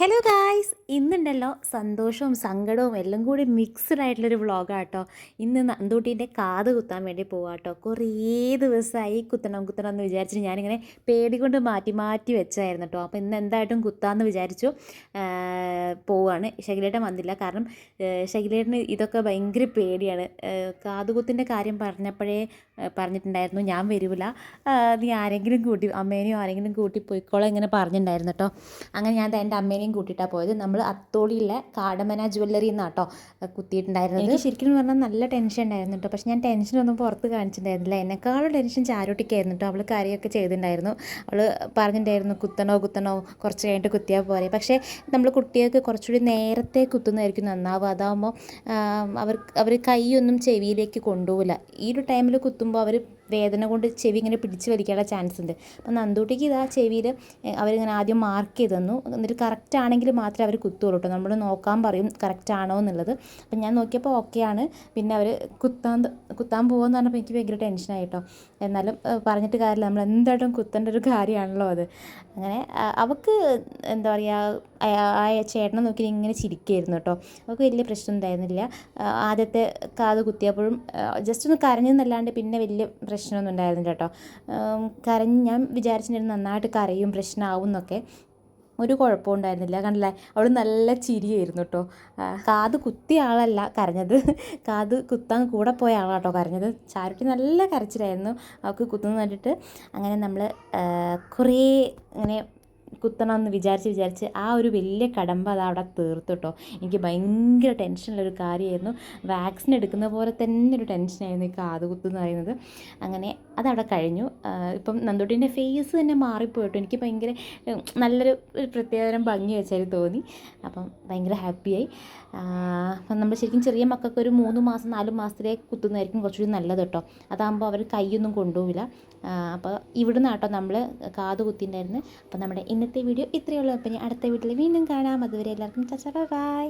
Hello guys, ഇന്നുണ്ടല്ലോ സന്തോഷവും സങ്കടവും എല്ലാം കൂടി മിക്സ്ഡ് ആയിട്ടുള്ളൊരു വ്ളോഗാട്ടോ. ഇന്ന് നന്ദൂട്ടീൻ്റെ കാത് കുത്താൻ വേണ്ടി പോവാട്ടോ. കുറേ ദിവസമായി കുത്തണം കുത്തണം എന്ന് വിചാരിച്ചിട്ട് ഞാനിങ്ങനെ പേടി കൊണ്ട് മാറ്റി മാറ്റി വെച്ചായിരുന്നു കേട്ടോ. അപ്പോൾ ഇന്ന് എന്തായിട്ടും കുത്താമെന്ന് വിചാരിച്ചു പോവാണ്. ഷകിലേട്ടൻ വന്നില്ല, കാരണം ഷകിലേട്ടന് ഇതൊക്കെ ഭയങ്കര പേടിയാണ്. കാതുകുത്തിൻ്റെ കാര്യം പറഞ്ഞിട്ടുണ്ടായിരുന്നു, ഞാൻ വരില്ല, നീ ആരെങ്കിലും കൂട്ടി, അമ്മേനെയോ ആരെങ്കിലും കൂട്ടി പോയിക്കോളാം ഇങ്ങനെ പറഞ്ഞിട്ടുണ്ടായിരുന്നു കേട്ടോ. അങ്ങനെ ഞാൻ എൻ്റെ അമ്മേനെയും കൂട്ടിയിട്ടാണ് പോയത്. നമ്മൾ അത്തോളിയിലെ കാടമന ജ്വല്ലറി എന്നാട്ടോ കുത്തിയിട്ടുണ്ടായിരുന്നത്. എനിക്ക് ശരിക്കും പറഞ്ഞാൽ നല്ല ടെൻഷൻ ഉണ്ടായിരുന്നു കേട്ടോ. പക്ഷെ ഞാൻ ടെൻഷനൊന്നും പുറത്ത് കാണിച്ചിട്ടുണ്ടായിരുന്നില്ല. എന്നെക്കാളും ടെൻഷൻ ചാരോട്ടിക്കായിരുന്നു കേട്ടോ. അവൾ കാര്യമൊക്കെ ചെയ്തിട്ടുണ്ടായിരുന്നു. അവൾ പറഞ്ഞിട്ടുണ്ടായിരുന്നു കുത്തണോ കുറച്ച് കഴിഞ്ഞിട്ട് കുത്തിയാൽ പോരെ. പക്ഷേ നമ്മൾ കുട്ടികൾക്ക് കുറച്ചുകൂടി നേരത്തെ കുത്തുന്നതായിരിക്കും നന്നാവുക. അതാകുമ്പോൾ അവർ കൈയൊന്നും ചെവിയിലേക്ക് കൊണ്ടുപോകില്ല. ഈ ഒരു ടൈമിൽ കുത്തുമ്പോൾ അവർ വേദന കൊണ്ട് ചെവി ഇങ്ങനെ പിടിച്ച് വലിക്കാനുള്ള ചാൻസ് ഉണ്ട്. അപ്പം നന്ദൂട്ടിക്ക് ഇതാ ചെവിയിൽ അവരിങ്ങനെ ആദ്യം മാർക്ക് ചെയ്ത് തന്നു. എന്നിട്ട് കറക്റ്റ് ആണെങ്കിൽ മാത്രമേ അവർ കുത്തുള്ളൂ കേട്ടോ. നമ്മൾ നോക്കാൻ പറയും കറക്റ്റ് ആണോ എന്നുള്ളത്. അപ്പം ഞാൻ നോക്കിയപ്പോൾ ഓക്കെയാണ്. പിന്നെ അവർ കുത്താൻ പോകുമെന്ന് പറഞ്ഞപ്പോൾ എനിക്ക് ഭയങ്കര ടെൻഷനായി കേട്ടോ. എന്നാലും പറഞ്ഞിട്ട് കാര്യമില്ല, നമ്മൾ എന്തായിട്ടും കുത്തേണ്ട ഒരു കാര്യമാണല്ലോ അത്. അങ്ങനെ അവൾക്ക് എന്താ പറയുക, ആ ചേട്ടനെ നോക്കി ഇങ്ങനെ ചിരിക്കുകയായിരുന്നു കേട്ടോ. അവൾക്ക് വലിയ പ്രശ്നം ഉണ്ടായിരുന്നില്ല. ആദ്യത്തെ കാത് കുത്തിയപ്പോഴും ജസ്റ്റ് ഒന്ന് കരഞ്ഞെന്നല്ലാണ്ട് പിന്നെ വലിയ പ്രശ്നമൊന്നും ഉണ്ടായിരുന്നില്ല കേട്ടോ. ഞാൻ വിചാരിച്ചിട്ടുണ്ടായിരുന്നു നന്നായിട്ട് കരയും, പ്രശ്നമാവും എന്നൊക്കെ. ഒരു കുഴപ്പവും ഉണ്ടായിരുന്നില്ല. കണ്ടില്ലേ, അവൾ നല്ല ചിരിയായിരുന്നു കേട്ടോ. കാത് കുത്തിയ ആളല്ല കരഞ്ഞത്, കാത് കുത്താൻ കൂടെ പോയ ആളാട്ടോ കരഞ്ഞത്. ചാരുട്ടി നല്ല കരച്ചിലായിരുന്നു അവൾക്ക് കുത്തുന്നത് കണ്ടിട്ട്. അങ്ങനെ നമ്മൾ കുറേ ഇങ്ങനെ കുത്തണമെന്ന് വിചാരിച്ച് ആ ഒരു വലിയ കടമ്പ അത് അവിടെ തീർത്തു കേട്ടോ. എനിക്ക് ഭയങ്കര ടെൻഷനുള്ളൊരു കാര്യമായിരുന്നു. വാക്സിൻ എടുക്കുന്ന പോലെ തന്നെ ഒരു ടെൻഷനായിരുന്നു ഈ കാത് കുത്തെന്ന് പറയുന്നത്. അങ്ങനെ അതവിടെ കഴിഞ്ഞു. ഇപ്പം നന്ദൂട്ടീൻ്റെ ഫേസ് തന്നെ മാറിപ്പോയിട്ടോ. എനിക്ക് ഭയങ്കര നല്ലൊരു പ്രത്യേകതരം ഭംഗി വെച്ചാൽ തോന്നി. അപ്പം ഭയങ്കര ഹാപ്പിയായി. അപ്പം നമ്മൾ ശരിക്കും ചെറിയ മക്കൾക്ക് ഒരു 3 മാസം 4 മാസത്തിലേക്ക് കുത്തുന്നതായിരിക്കും കുറച്ചുകൂടി നല്ലത് കേട്ടോ. അതാകുമ്പോൾ അവർ കൈയൊന്നും കൊണ്ടുപോകില്ല. അപ്പോൾ ഇവിടുന്ന് കേട്ടോ നമ്മൾ കാത് കുത്തിയിട്ടുണ്ടായിരുന്നു. അപ്പോൾ നമ്മുടെ ഇന്നത്തെ വീഡിയോ ഇത്രയേ ഉള്ളൂ. അപ്പം ഇനി അടുത്ത വീട്ടിൽ വീണ്ടും കാണാം. അതുവരെ എല്ലാവർക്കും ബൈ.